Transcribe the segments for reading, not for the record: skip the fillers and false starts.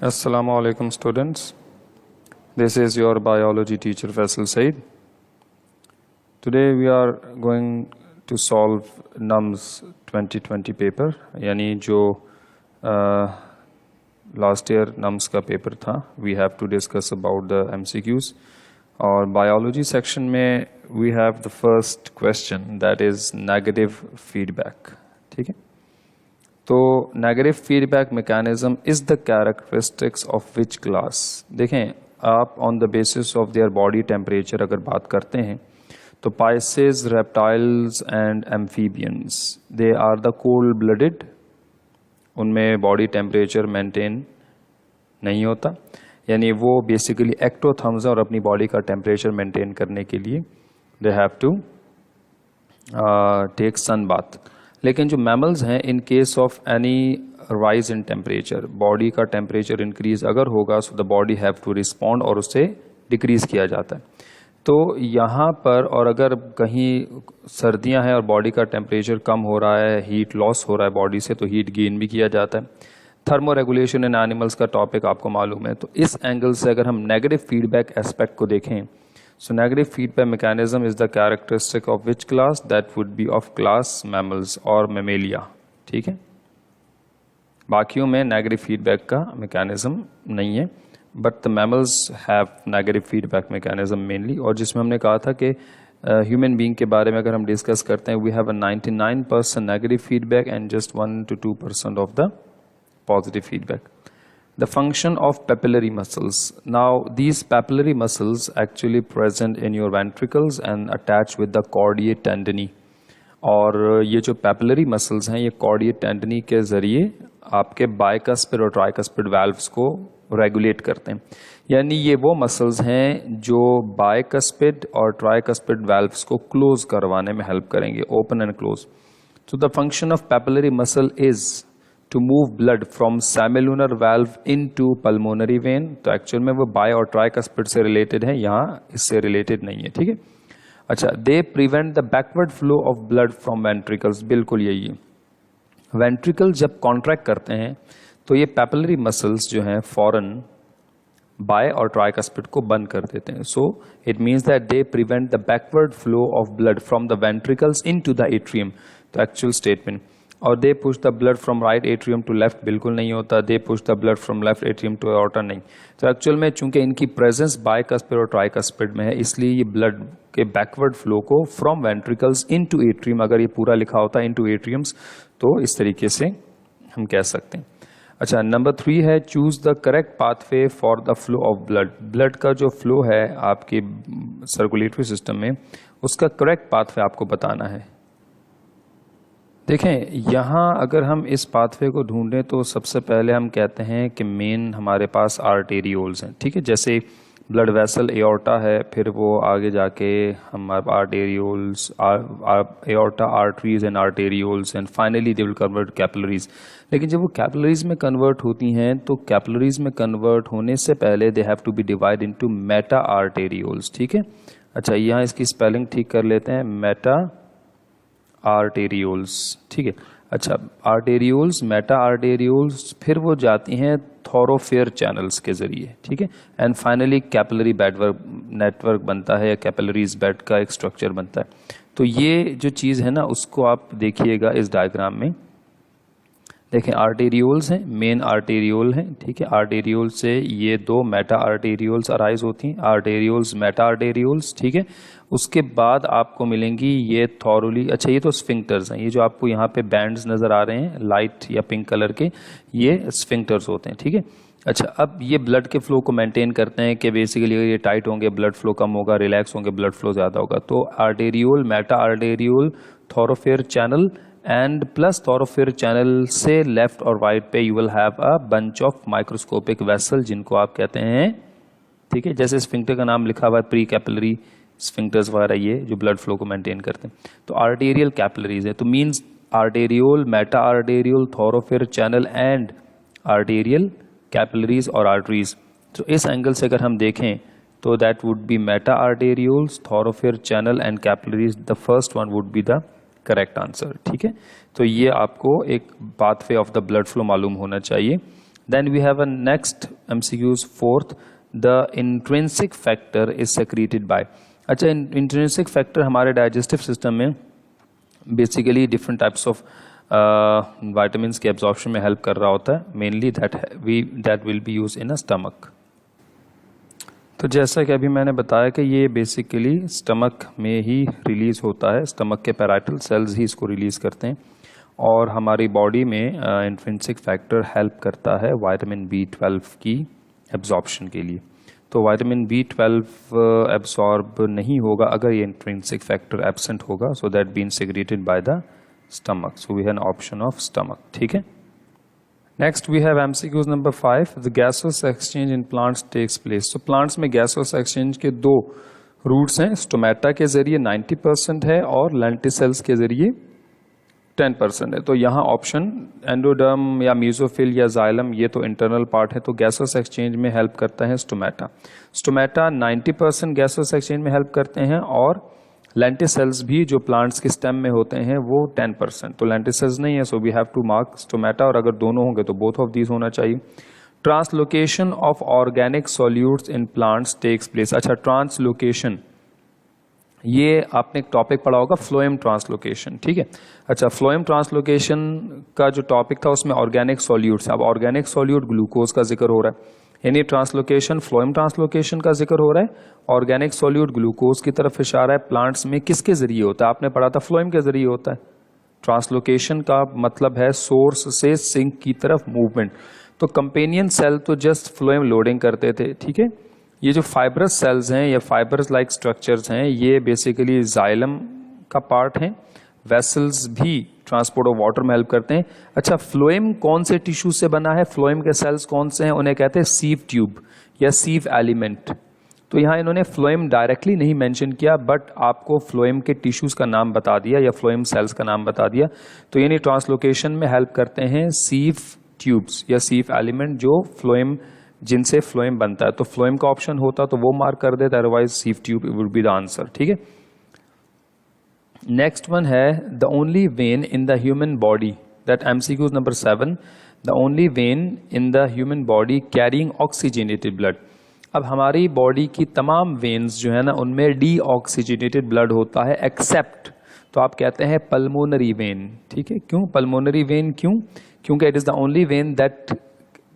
Assalamu alaikum students. This is your biology teacher Faisal Said. Today we are going to solve NUMS 2020 paper यानी जो last year NUMS का paper था. We have to discuss about the MCQs. और biology section में we have the first question that is negative feedback. ठीक है. तो negative feedback mechanism is the characteristics of which class. देखें आप on the basis of their body temperature अगर बात करते हैं तो pisces, reptiles and amphibians they are the cold blooded. उनमें बॉडी टेम्परेचर मेंटेन नहीं होता, यानी वो बेसिकली एक्टोथर्म्स और अपनी बॉडी का टेम्परेचर मेंटेन करने के लिए they have to take sun bath. लेकिन जो मैमल्स हैं, in case of any rise in temperature, body का टेम्परेचर इंक्रीज अगर होगा so the body have to respond और उससे डिक्रीज किया जाता है. तो यहाँ पर और अगर कहीं सर्दियाँ हैं और बॉडी का टेम्परेचर कम हो रहा है, हीट लॉस हो रहा है बॉडी से, तो हीट गेन भी किया जाता है. थर्मो रेगुलेशन इन एनिमल्स का टॉपिक आपको मालूम है. तो इस एंगल से अगर हम नेगेटिव फीडबैक एस्पेक्ट को देखें, so negative feedback mechanism is the characteristic of which class? That would be of class mammals or mammalia. ठीक है. बाकियों में नेगेटिव फीडबैक का मैकेनिज्म नहीं है, but the mammals have negative feedback mechanism mainly. और जिसमें हमने कहा था कि ह्यूमन बीइंग के बारे में अगर हम डिस्कस करते हैं, we have a 99% negative feedback and just 1 to 2% of the positive feedback. The function of papillary muscles. Now these papillary muscles actually present in your ventricles and attached with the chordae tendineae. और ये जो papillary muscles हैं, ये chordae tendineae के ज़रिए आपके bicuspid और tricuspid valves को रेगुलेट करते हैं. यानी ये वो मसल्स हैं जो bicuspid और tricuspid valves को क्लोज करवाने में हेल्प करेंगे, open and close. So the function of papillary muscle is to move blood from semilunar valve into pulmonary vein. तो एक्चुअल में वो बाय और ट्राइकस्पिड से रिलेटेड है, यहाँ इससे रिलेटेड नहीं है. ठीक है. अच्छा, दे prevent the backward flow of blood from ventricles. बिल्कुल यही है. वेंट्रिकल जब कॉन्ट्रैक्ट करते हैं तो ये पैपिलरी मसल्स जो हैं फॉरन बाय और ट्राइकस्पिड को बंद कर देते हैं. So it means that they prevent the backward flow of blood from the ventricles into the atrium. तो एक्चुअल स्टेटमेंट. और they push the blood from right atrium to left, बिल्कुल नहीं होता. They push the blood from left atrium to aorta, नहीं. तो actual में चूंकि इनकी प्रेजेंस बाइकस्पिड और ट्राइकस्पिड में है, इसलिए ये ब्लड के बैकवर्ड फ्लो को फ्रॉम वेंट्रिकल्स इनटू एट्रियम, अगर ये पूरा लिखा होता है इनटू एट्रियम्स, तो इस तरीके से हम कह सकते हैं. अच्छा, नंबर 3 है choose the correct pathway for the flow of blood. Blood का जो फ्लो है आपके सर्कुलेटरी सिस्टम में, उसका करेक्ट पाथवे आपको बताना है. देखें, यहाँ अगर हम इस पाथवे को ढूंढें तो सबसे पहले हम कहते हैं कि मेन हमारे पास आर्टेरियोल्स हैं. ठीक है. जैसे ब्लड वेसल एओर्टा है, फिर वो आगे जाके हमारे arterioles, aorta, arteries and arterioles, and finally they will convert capillaries. लेकिन जब वो कैपिलरीज में कन्वर्ट होती हैं तो कैपिलरीज में कन्वर्ट होने से पहले they have to be divide into metarterioles. ठीक है. अच्छा, यहाँ इसकी स्पेलिंग ठीक कर लेते हैं, मेटा आर्टेरियोल्स. ठीक है. अच्छा, आर्टेरियोल्स, मेटा आर्टेरियोल्स, फिर वो जाती हैं थोरोफेयर चैनल्स के जरिए. ठीक है. And finally capillary bed network बनता है, या कैपिलरीज बेड का एक स्ट्रक्चर बनता है. तो ये जो चीज़ है ना, उसको आप देखिएगा इस डायग्राम में. देखें, आर्टेरियोल्स हैं, मेन आर्टेरियोल हैं. ठीक है. आर्टेरियोल से ये 2 मेटा आर्टेरियोल्स अराइज होती हैं, आर्टेरियोल्स, मेटा आर्टेरियोल्स. ठीक है. उसके बाद आपको मिलेंगी ये थॉरोली. अच्छा, ये तो स्फिंक्टर्स हैं. ये जो आपको यहाँ पे बैंड्स नजर आ रहे हैं लाइट या पिंक कलर के, ये स्फिंक्टर्स होते हैं. ठीक है. अच्छा, अब ये ब्लड के फ्लो को मेंटेन करते हैं कि बेसिकली अगर ये टाइट होंगे ब्लड फ्लो कम होगा, रिलैक्स होंगे ब्लड फ्लो ज़्यादा होगा. तो arteriole, meta arteriole, thoroughfare channel and plus thoroughfare channel से लेफ्ट और राइट पे you will have a bunch of microscopic vessel, जिनको आप कहते हैं. ठीक है. जैसे स्फिंक्टर का नाम लिखा हुआ है, प्री कैपिलरी स्फिंक्टर्स वगैरह, ये जो ब्लड फ्लो को मेंटेन करते हैं. तो आर्टेरियल कैपिलरीज है. तो means arteriole, meta arteriole, thoroughfare channel and arterial capillaries और आर्टरीज. तो इस एंगल से अगर हम देखें तो that would be meta arterioles, thoroughfare channel and capillaries. The first one would be the correct answer. ठीक है. तो ये आपको एक pathway of the blood flow मालूम होना चाहिए. Then we have a next MCQs fourth, the intrinsic factor is secreted by. अच्छा, इंट्रिंसिक फैक्टर हमारे डाइजेस्टिव सिस्टम में basically different types of vitamin के एब्जॉर्प्शन में हेल्प कर रहा होता है, mainly that will be use in a stomach. तो जैसा कि अभी मैंने बताया कि ये बेसिकली स्टमक में ही रिलीज होता है, स्टमक के पैराइटल सेल्स ही इसको रिलीज करते हैं, और हमारी बॉडी में इंट्रिंसिक फैक्टर हेल्प करता है विटामिन B12 की एब्जॉर्प्शन के लिए। तो विटामिन B12 एब्सॉर्ब नहीं होगा अगर ये इंट्रिंसिक फैक्टर एब्सेंट होगा, so that been secreted by the stomach, so we have an option of stomach. ठीक है, next we have MCQs number 5, the gaseous exchange in plants takes place. तो plants में gaseous exchange के दो roots हैं, stomata के जरिए 90% है और लेंटिसेल्स के जरिए 10% है। तो यहाँ ऑप्शन एंडोडर्म या मीजोफिल या जाइलम, ये तो इंटरनल पार्ट है, तो गैसोस एक्सचेंज में हेल्प करता है स्टोमेटा। स्टोमेटा 90% गैसोस एक्सचेंज में हेल्प करते हैं, और लेंटिसेल्स भी जो प्लांट्स के स्टेम में होते हैं वो 10%। तो लेंटिसेल्स नहीं है, so we have to mark stomata, और अगर दोनों होंगे तो बोथ ऑफ दीज होना चाहिए। Translocation of organic solutes in plants takes place. अच्छा, ट्रांसलोकेशन, ये आपने एक टॉपिक पढ़ा होगा, फ्लोएम ट्रांसलोकेशन। ठीक है, अच्छा, फ्लोएम ट्रांसलोकेशन का जो टॉपिक था उसमें ऑर्गेनिक सॉल्यूट्स, अब ऑर्गेनिक सॉल्यूट ग्लूकोज का जिक्र हो रहा है, यानी ट्रांसलोकेशन फ्लोएम ट्रांसलोकेशन का जिक्र हो रहा है, ऑर्गेनिक सॉल्यूट ग्लूकोज की तरफ इशारा है। प्लांट्स में किसके जरिए होता है, आपने पढ़ा था फ्लोएम के जरिए होता है। ट्रांसलोकेशन का मतलब है सोर्स से सिंक की तरफ मूवमेंट। तो कंपेनियन सेल तो जस्ट फ्लोएम लोडिंग करते थे। ठीक है, ये जो फाइब्रस सेल्स हैं या फाइबर्स लाइक स्ट्रक्चर्स हैं, ये बेसिकली जाइलम का पार्ट हैं। वेसल्स भी ट्रांसपोर्ट ऑफ वाटर में हेल्प करते हैं। अच्छा, फ्लोएम कौन से टिश्यू से बना है, फ्लोएम के सेल्स कौन से हैं, उन्हें कहते हैं सीव ट्यूब या सीव एलिमेंट। तो यहाँ इन्होंने फ्लोएम डायरेक्टली नहीं मेंशन किया, बट आपको फ्लोएम के टिश्यूज का नाम बता दिया या फ्लोएम सेल्स का नाम बता दिया। तो यानी ट्रांसलोकेशन में हेल्प करते हैं सीव ट्यूब्स या सीव एलिमेंट, जो फ्लोएम, जिनसे फ्लोएम बनता है। तो फ्लोएम का ऑप्शन होता तो वो मार्क कर देता, otherwise sieve tube would be the answer. ठीक है, नेक्स्ट वन है the only when in the human body, that MCQs number 7, the only when in the human body carrying oxygenated blood. अब हमारी बॉडी की तमाम veins जो है ना, उनमें डीऑक्सीजनेटेड ब्लड होता है, एक्सेप्ट, तो आप कहते हैं पल्मोनरी वेन। ठीक है, क्यों पल्मोनरी वेन, क्योंकि it is the only vein that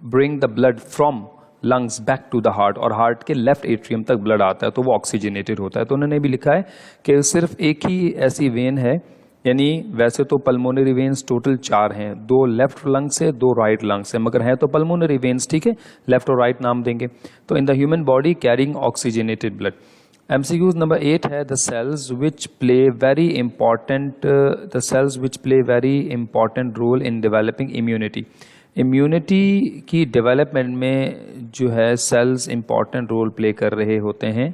bring the blood from lungs back to the heart, और हार्ट के लेफ्ट एट्रियम तक ब्लड आता है, तो वो ऑक्सीजनेटेड होता है। तो उन्होंने भी लिखा है कि सिर्फ एक ही ऐसी वेन है, यानी वैसे तो पल्मोनरी वेन्स टोटल 4 हैं, 2 लेफ्ट लंग से, 2 राइट लंग से, मगर है तो पल्मोनरी वेन्स। ठीक है, लेफ्ट और राइट नाम देंगे। तो in the human body carrying oxygenated blood. MCQs number 8 है the cells which play very important role in developing immunity. Immunity की डेवलपमेंट में जो है सेल्स इंपॉर्टेंट रोल प्ले कर रहे होते हैं।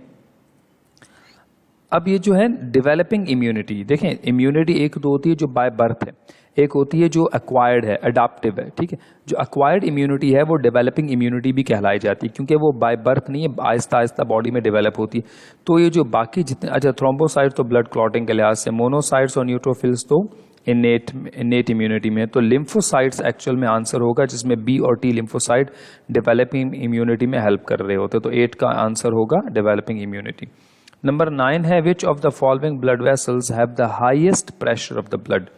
अब ये जो है डेवलपिंग इम्यूनिटी, देखें इम्यूनिटी एक तो होती है जो बाय बर्थ है, एक होती है जो अक्वायर्ड है, अडॉप्टिव है। ठीक है, जो अक्वायर्ड इम्यूनिटी है वो डेवलपिंग इम्यूनिटी भी कहलाई जाती है, क्योंकि वो बाय बर्थ नहीं है, आहिस्ता आहिस्ता बॉडी में डेवलप होती है। तो ये जो बाकी जितने, अच्छा थ्रोम्बोसाइट्स तो ब्लड क्लॉटिंग के लिहाज से, मोनोसाइट्स और न्यूट्रोफिल्स तो इनेट इम्यूनिटी में, तो लिम्फोसाइट्स एक्चुअल में आंसर होगा, जिसमें बी और टी लिम्फोसाइट डेवलपिंग इम्यूनिटी में हेल्प कर रहे होते, तो 8 का आंसर होगा डेवलपिंग इम्यूनिटी। नंबर 9 है which of the following blood vessels have the highest pressure of the blood.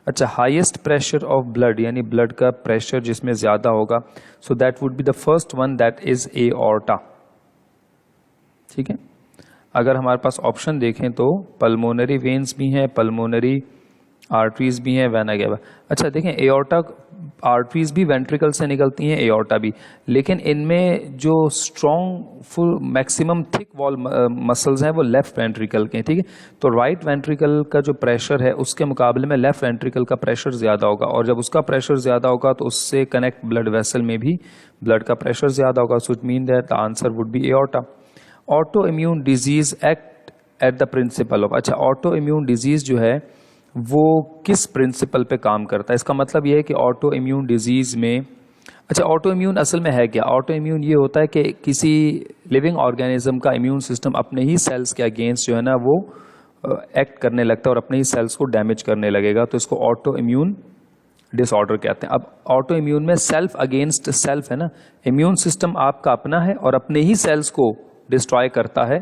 अच्छा, हाईएस्ट प्रेशर ऑफ ब्लड यानी ब्लड का प्रेशर जिसमें ज्यादा होगा, so that would be the first one, that is aorta. ठीक है, अगर हमारे पास ऑप्शन देखें तो पल्मोनरी वेन्स भी हैं, पल्मोनरी आर्टरीज भी हैं, वेना कैवा। अच्छा देखें, एओर्टा आर्टरीज भी वेंट्रिकल से निकलती हैं, एओर्टा भी, लेकिन इनमें जो strong full maximum thick wall muscles हैं वो लेफ्ट वेंट्रिकल के हैं। ठीक है, तो राइट वेंट्रिकल का जो प्रेशर है उसके मुकाबले में लेफ्ट वेंट्रिकल का प्रेशर ज्यादा होगा, और जब उसका प्रेशर ज्यादा होगा तो उससे कनेक्ट ब्लड वेसल में भी ब्लड का प्रेशर ज्यादा होगा, so it mean that the answer would be aorta. Auto immune disease act at the principle of, अच्छा ऑटो इम्यून डिजीज जो है वो किस प्रिंसिपल पे काम करता है, इसका मतलब ये है कि ऑटो इम्यून डिजीज में, अच्छा ऑटो इम्यून असल में है क्या, ऑटो इम्यून ये होता है कि किसी लिविंग ऑर्गेनिज्म का इम्यून सिस्टम अपने ही सेल्स के अगेंस्ट जो है ना वो एक्ट करने लगता है और अपने ही सेल्स को डैमेज करने लगेगा, तो इसको ऑटो इम्यून डिसऑर्डर कहते हैं। अब ऑटो इम्यून में सेल्फ अगेंस्ट सेल्फ है ना, इम्यून सिस्टम आपका अपना है और अपने ही सेल्स को डिस्ट्रॉय करता है,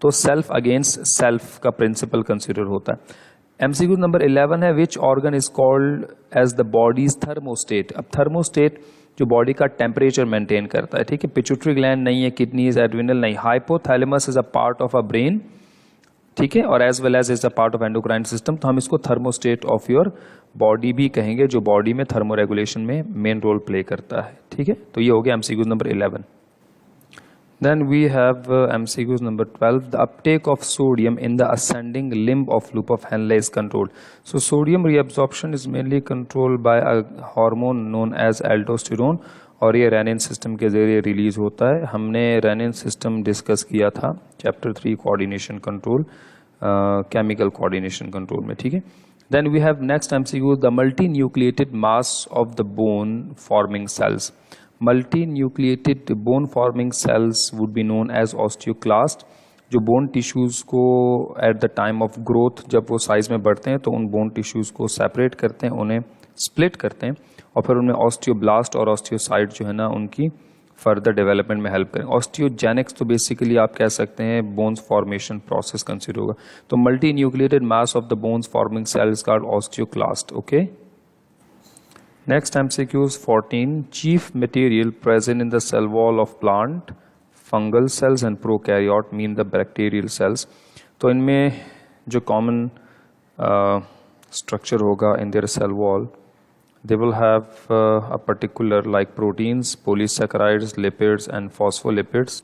तो सेल्फ अगेंस्ट सेल्फ का प्रिंसिपल कंसिडर होता है। एमसीक्यू नंबर 11 है, which organ is called as the body's thermostat. अब थर्मोस्टेट जो बॉडी का टेम्परेचर मेंटेन करता है, ठीक है। पिट्यूटरी ग्लैंड नहीं है, किडनीज, एड्रिनल नहीं। Hypothalamus is a part of a brain, ठीक है, और as well as is a part of endocrine system, तो हम इसको थर्मोस्टेट ऑफ योर बॉडी भी कहेंगे, जो बॉडी में थर्मो रेगुलेशन में मेन रोल प्ले करता है, ठीक है। तो ये हो गया MCQs number 11। Then we have MCQs number 12. The uptake of sodium in the ascending limb of loop of Henle is controlled. So sodium reabsorption is mainly controlled by a hormone known as aldosterone, और ये rennin system के जरिए release होता है। हमने rennin system discuss किया था chapter 3 coordination control, chemical coordination control में, ठीक है। Then we have next MCQ, the multinucleated mass of the bone forming cells. Multinucleated bone forming cells would be known as osteoclast. जो bone tissues को at the time of growth, जब वो size में बढ़ते हैं तो उन बोन टिश्यूज़ को सेपरेट करते हैं, उन्हें स्प्लिट करते हैं, और फिर उनमें ऑस्टियोब्लास्ट और ऑस्टियोसाइट जो है ना, उनकी फर्दर डेवलपमेंट में हेल्प करें। ऑस्टियोजेनिक्स तो बेसिकली आप कह सकते हैं बोन्स फॉर्मेशन प्रोसेस कंसिडर होगा। तो multi nucleated mass of the bones forming cells called osteoclast, okay. Next MCQs 14. Chief material present in the cell wall of plant, fungal cells and prokaryote mean the bacterial cells. तो इनमें जो common structure होगा in their cell wall, they will have a particular like proteins, polysaccharides, lipids and phospholipids.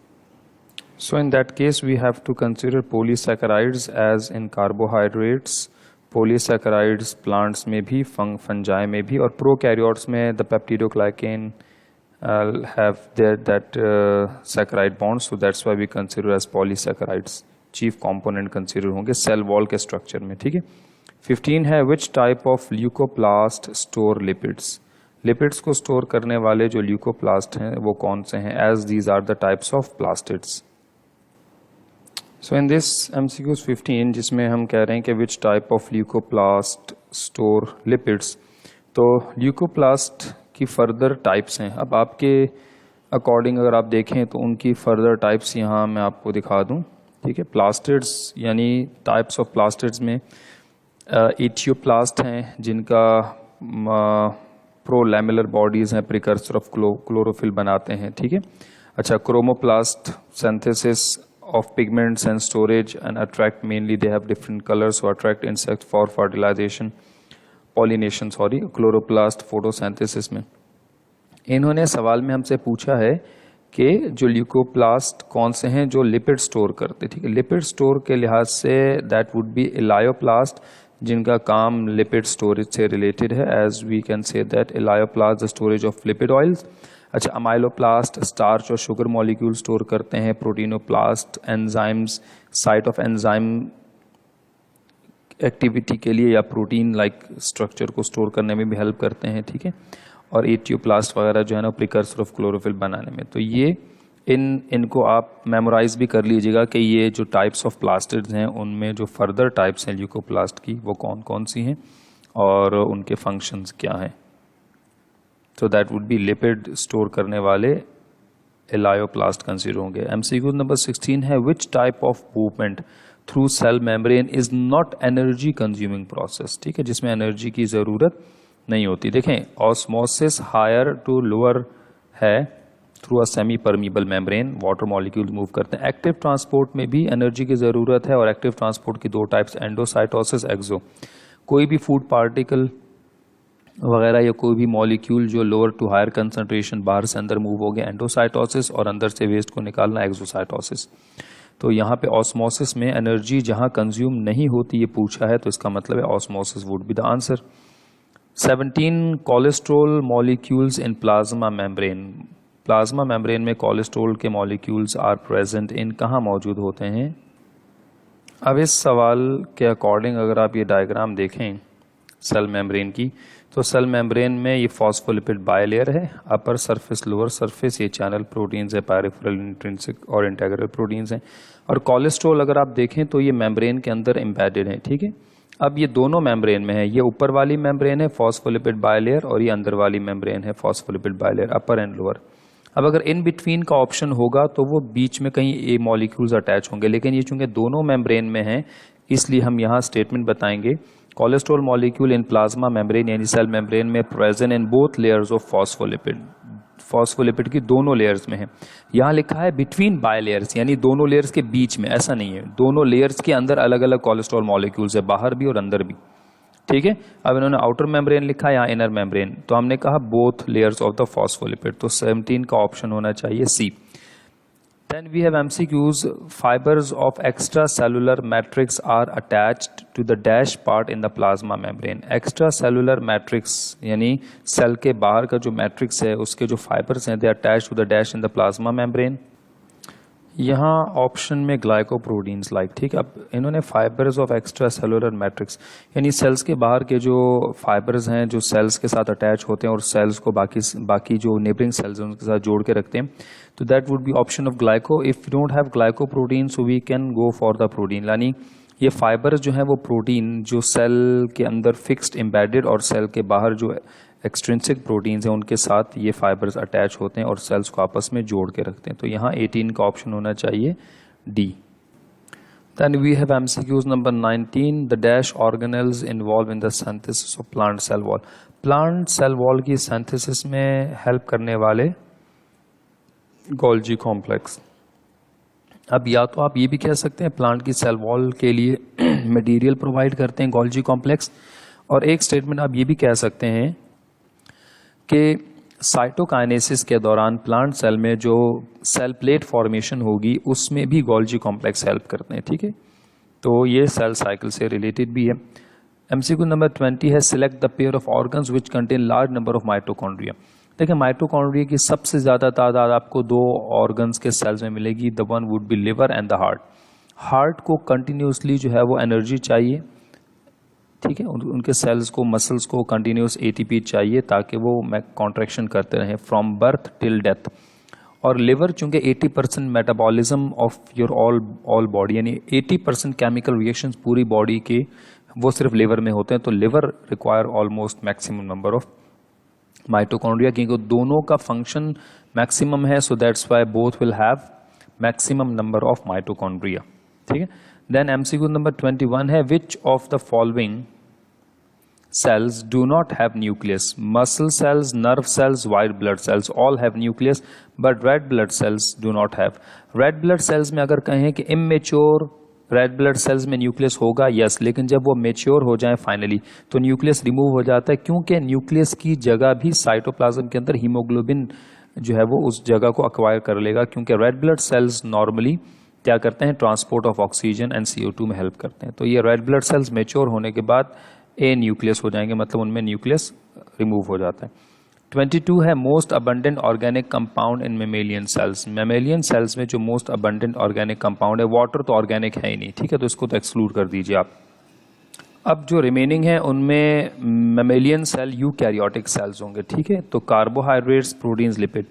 So in that case we have to consider polysaccharides as in carbohydrates, polysaccharides plants में भी, fungi में भी, और prokaryotes में the peptidoglycan have that saccharide bonds, so that's why we consider as polysaccharides chief component consider होंगे cell wall के structure में, ठीक है। 15 है, which type of leucoplast store lipids. lipids को store करने वाले जो leucoplast हैं वो कौन से हैं, as these are the types of plastids. So in this MCQs 15, जिसमें हम कह रहे हैं कि which type of leucoplast store lipids, तो leucoplast की फर्दर टाइप्स हैं। अब आपके अकॉर्डिंग अगर आप देखें तो उनकी फर्दर टाइप्स यहाँ मैं आपको दिखा दूँ, ठीक है। प्लास्टिड्स यानी टाइप्स ऑफ प्लास्टिड्स में एथियोप्लास्ट हैं जिनका प्रोलैमेलर बॉडीज़ हैं, प्रिकर्सर ऑफ क्लोरोफिल बनाते हैं, ठीक है। अच्छा, chromoplast synthesis of pigments and storage and attract, mainly they have different colors, so attract insects for fertilization, pollination, chloroplast photosynthesis में। इन्होंने सवाल में हमसे पूछा है कि जो ल्यूकोप्लास्ट कौन से हैं जो लिपिड स्टोर करते, ठीक है। लिपिड स्टोर के लिहाज say that would B elaioplast, जिनका काम लिपिड स्टोरेज से रिलेटेड है, as we can say that elaioplast the storage of lipid oils. अच्छा, अमाइलोप्लास्ट स्टार्च और शुगर मॉलिक्यूल स्टोर करते हैं। Proteinoplast enzymes, site of enzyme activity के लिए या प्रोटीन लाइक स्ट्रक्चर को स्टोर करने में भी हेल्प करते हैं, ठीक है। और एथियोप्लास्ट वगैरह जो है ना प्रिकर्सर ऑफ क्लोरोफिल बनाने में। तो ये इनको आप मेमोराइज भी कर लीजिएगा कि ये जो टाइप्स ऑफ प्लास्टिड्स हैं उनमें जो फर्दर टाइप्स हैं ल्यूकोप्लास्ट की वो कौन कौन सी हैं और उनके फंक्शंस क्या हैं। तो that would be lipid store करने वाले एलायोप्लास्ट कंसिडर होंगे। एमसीक्यू नंबर 16 है, which type of movement through cell membrane is not energy consuming process, ठीक है, जिसमें एनर्जी की ज़रूरत नहीं होती। देखें, ऑस्मोसिस हायर टू लोअर है through a semi permeable membrane, water molecule move करते हैं। एक्टिव ट्रांसपोर्ट में भी एनर्जी की ज़रूरत है, और एक्टिव ट्रांसपोर्ट की दो टाइप्स, एंडोसाइटोसिस, एक्सो। कोई भी फूड पार्टिकल वगैरह या कोई भी मॉलिक्यूल जो लोअर टू हायर कंसंट्रेशन बाहर से अंदर मूव हो गया, एंडोसाइटोसिस, और अंदर से वेस्ट को निकालना, एक्सोसाइटोसिस। तो यहाँ पे ऑस्मोसिस में एनर्जी जहाँ कंज्यूम नहीं होती ये पूछा है, तो इसका मतलब है osmosis would be the answer. 17 cholesterol molecules in plasma membrane. Plasma membrane में कोलेस्ट्रॉल के मॉलिक्यूल्स आर प्रेजेंट इन, कहाँ मौजूद होते हैं। अब इस सवाल के अकॉर्डिंग अगर आप ये डायग्राम देखें सेल मेम्ब्रेन की, तो सेल मेम्ब्रेन में ये फॉस्फोलिपिड बायलेयर है, अपर सरफेस, लोअर सरफेस, ये चैनल प्रोटीन्स है, पैरिफेरल, इंट्रिंसिक और इंटीग्रल प्रोटीन्स हैं। और कोलेस्ट्रॉल अगर आप देखें तो ये मेम्ब्रेन के अंदर एम्बेडेड है, ठीक है। अब ये दोनों मेम्ब्रेन में है, ये ऊपर वाली मेम्ब्रेन है फॉस्फोलिपिड बायलेयर और ये अंदर वाली मेम्ब्रेन है phospholipid bilayer, upper and lower. अब अगर इन बिटवीन का ऑप्शन होगा तो वो बीच में कहीं ए मॉलिक्यूल्स अटैच होंगे, लेकिन ये चूंकि दोनों मेम्ब्रेन में हैं इसलिए हम यहाँ स्टेटमेंट बताएंगे cholesterol molecule in plasma membrane यानी सेल मेम्ब्रेन में present in both layers of phospholipid, phospholipid की दोनों लेयर्स में है। यहाँ लिखा है बिटवीन बाय लेयर्स यानी दोनों लेयर्स के बीच में, ऐसा नहीं है, दोनों लेयर्स के अंदर अलग अलग कोलेस्ट्रॉल मॉलिक्यूल्स है, बाहर भी और अंदर भी। ठीक है, अब इन्होंने आउटर मेम्ब्रेन लिखा है, यहाँ इनर मेम्ब्रेन, तो हमने कहा both layers of the phospholipid, तो 17 का ऑप्शन होना चाहिए सी। Then we have MCQs. Fibers of extracellular matrix are attached to the dash part in the plasma membrane. Extracellular matrix यानी सेल के बाहर का जो मैट्रिक्स है उसके जो फाइबर्स हैं they are attached to the dash in the plasma membrane. यहाँ ऑप्शन में ग्लाइकोप्रोटीन्स लाइक, ठीक है। अब इन्होंने fibres of extra cellular matrix यानी सेल्स के बाहर के जो फाइबर्स हैं जो सेल्स के साथ अटैच होते हैं और सेल्स को बाकी जो नेबरिंग सेल्स हैं उनके साथ जोड़ के रखते हैं, तो that would be option of glyco. If you don't have glycoprotein so we can go for the protein, यानी ये फाइबर्स जो है वो प्रोटीन जो सेल के अंदर फिक्स्ड एम्बेडेड और सेल के बाहर जो एक्सट्रिंसिक प्रोटीन्स हैं उनके साथ ये फाइबर्स अटैच होते हैं और सेल्स को आपस में जोड़ के रखते हैं, तो यहाँ 18 का ऑप्शन होना चाहिए D. Then we have MCQs number 19. The dash organelles involved in the synthesis of plant cell wall. Plant cell wall की synthesis में help करने वाले गोल्जी कॉम्प्लेक्स। अब या तो आप ये भी कह सकते हैं प्लांट की सेल वॉल के लिए मटेरियल प्रोवाइड करते हैं गोल्जी कॉम्प्लेक्स, और एक स्टेटमेंट आप ये भी कह सकते हैं कि साइटोकाइनेसिस के दौरान प्लांट सेल में जो सेल प्लेट फॉर्मेशन होगी उसमें भी गोल्जी कॉम्प्लेक्स हेल्प करते हैं, ठीक है। तो ये सेल साइकिल से रिलेटेड भी है। एमसीक्यू नंबर 20 है select the pair of organs which contain large number of mitochondria. देखिए माइटोकॉन्ड्रिया की सबसे ज्यादा तादाद आपको दो ऑर्गन्स के सेल्स में मिलेगी, the one would B liver and the heart. Heart को कंटिन्यूसली जो है वो एनर्जी चाहिए, ठीक है, उनके सेल्स को मसल्स को कंटिन्यूस एटीपी चाहिए ताकि वो कॉन्ट्रैक्शन करते रहें फ्रॉम बर्थ टिल डेथ। और लिवर चूंकि 80% metabolism of your all body यानी 80% केमिकल रिएक्शंस पूरी बॉडी के वो सिर्फ लिवर में होते हैं, तो liver require almost maximum number of mitochondria क्योंकि दोनों का फंक्शन मैक्सिमम है, so that's why both will have maximum number of mitochondria, ठीक है। देन एमसीक्यू नंबर 21 है which of the following cells do not have nucleus? Muscle cells, nerve cells, white blood cells all have nucleus, but red blood cells do not have. Red blood cells में अगर कहें कि immature red blood cells में nucleus होगा, yes, लेकिन जब वो mature हो जाए फाइनली तो न्यूक्लियस रिमूव हो जाता है क्योंकि न्यूक्लियस की जगह भी साइटोप्लाज्म के अंदर हीमोग्लोबिन जो है वो उस जगह को अक्वायर कर लेगा, क्योंकि रेड ब्लड सेल्स नॉर्मली क्या करते हैं, transport of oxygen and CO2 में हेल्प करते हैं। तो ये रेड ब्लड सेल्स मेच्योर होने के बाद ए न्यूक्लियस हो जाएंगे, मतलब उनमें न्यूक्लियस रिमूव हो जाता है। 22 है most abundant organic compound in mammalian cells. Mammalian cells में जो मोस्ट अबंडेंट ऑर्गेनिक कंपाउंड है, वाटर तो ऑर्गेनिक है ही नहीं, ठीक है, तो इसको तो एक्सक्लूड कर दीजिए आप। अब जो रिमेनिंग है उनमें मेमेलियन सेल यूकैरियोटिक सेल्स होंगे, ठीक है, तो कार्बोहाइड्रेट्स, प्रोटीन्स, लिपिड।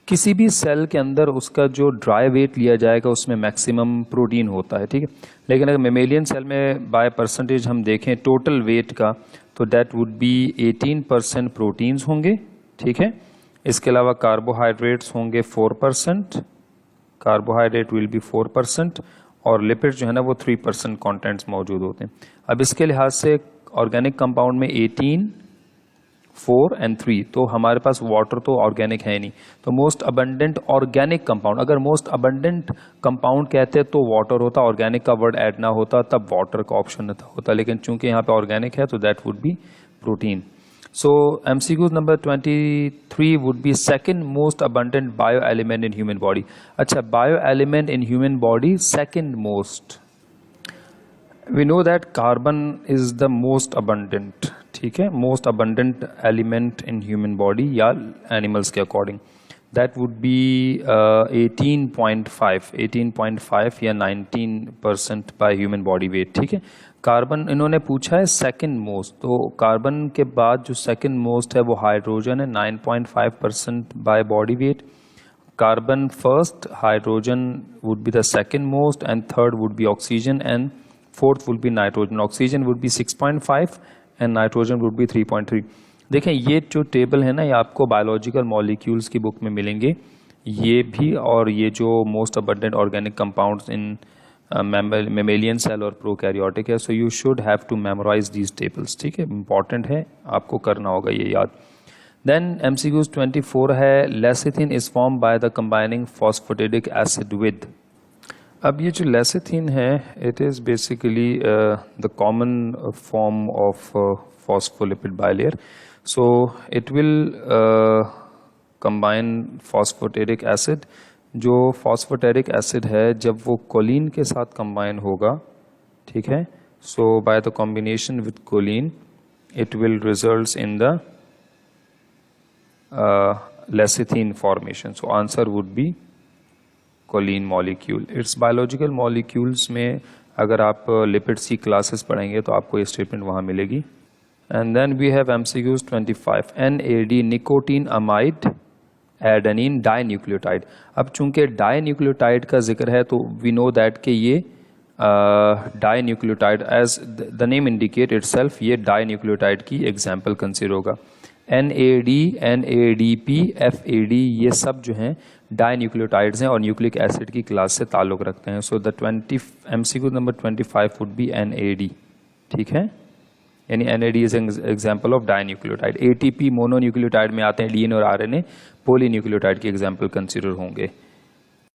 किसी भी सेल के अंदर उसका जो ड्राई वेट लिया जाएगा उसमें मैक्सिमम प्रोटीन होता है, ठीक है, लेकिन अगर मेमेलियन सेल में बाय परसेंटेज हम देखें टोटल वेट का तो दैट वुड बी 18% प्रोटीन्स होंगे, ठीक है। इसके अलावा कार्बोहाइड्रेट्स होंगे 4%, कार्बोहाइड्रेट विल बी 4%, और लिपिड जो है ना वो 3% कॉन्टेंट्स मौजूद होते हैं। अब इसके लिहाज से ऑर्गेनिक कंपाउंड में 18, 4 and 3, तो हमारे पास वाटर तो ऑर्गेनिक है नहीं, तो मोस्ट अबंडेंट ऑर्गेनिक कंपाउंड, अगर मोस्ट अबंडेंट कंपाउंड कहते तो वाटर होता, ऑर्गेनिक का वर्ड ऐड ना होता तब वाटर का ऑप्शन होता, लेकिन चूंकि यहाँ पे ऑर्गेनिक है तो that would be protein. So MCQ number 23 would be second most abundant bio element in human body. अच्छा, bio element in human body second most, we know that carbon is the most abundant, ठीक है, most abundant element in human body या animals के according, that would be 18.5 या 19% by human body weight, ठीक है। Carbon इन्होंने पूछा है सेकंड मोस्ट, तो कार्बन के बाद जो सेकंड मोस्ट है वो हाइड्रोजन है 9.5% by body weight। Carbon first, hydrogen would be the second most and third would be oxygen and fourth would be nitrogen. Oxygen would be 6.5 and nitrogen would be 3.3. देखें ये जो table है ना ये आपको बायोलॉजिकल मॉलिक्यूल्स की book में मिलेंगे, ये भी और ये जो most abundant organic compounds in mammalian cell और प्रोकैरियोटिक है. So you should have to memorize these tables. ठीक है, इंपॉर्टेंट है, आपको करना होगा ये याद. देन MCQs 24 है lecithin is form by the combining phosphatidic acid with. अब ये जो लेसिथिन है it is basically the common form of phospholipid bilayer. So it will combine phosphatidic acid. जो फॉस्फेटिडिक एसिड है जब वो कोलिन के साथ कंबाइन होगा, ठीक है, so by the combination with choline it will results in the lecithin formation. So answer would be choline molecule. Its biological molecules में अगर आप lipids की classes पढ़ेंगे तो आपको ये statement वहाँ मिलेगी. And then we have MCQs 25. NAD nicotine amide adenine dinucleotide. अब चूंकि dinucleotide का जिक्र है तो we know that कि ये dinucleotide as the name indicate itself ये dinucleotide की example consider होगा. NAD, NADP, FAD ये सब जो हैं डाइन्यूक्लियोटाइड्स हैं और न्यूक्लिक एसिड की क्लास से ताल्लुक़ रखते हैं. So the MCQ number 25 would be NAD. ठीक है, यानी NAD is example of dinucleotide. ATP mononucleotide में आते हैं DNA और RNA, पॉलीन्यूक्लियोटाइड के एग्जाम्पल कंसिडर होंगे.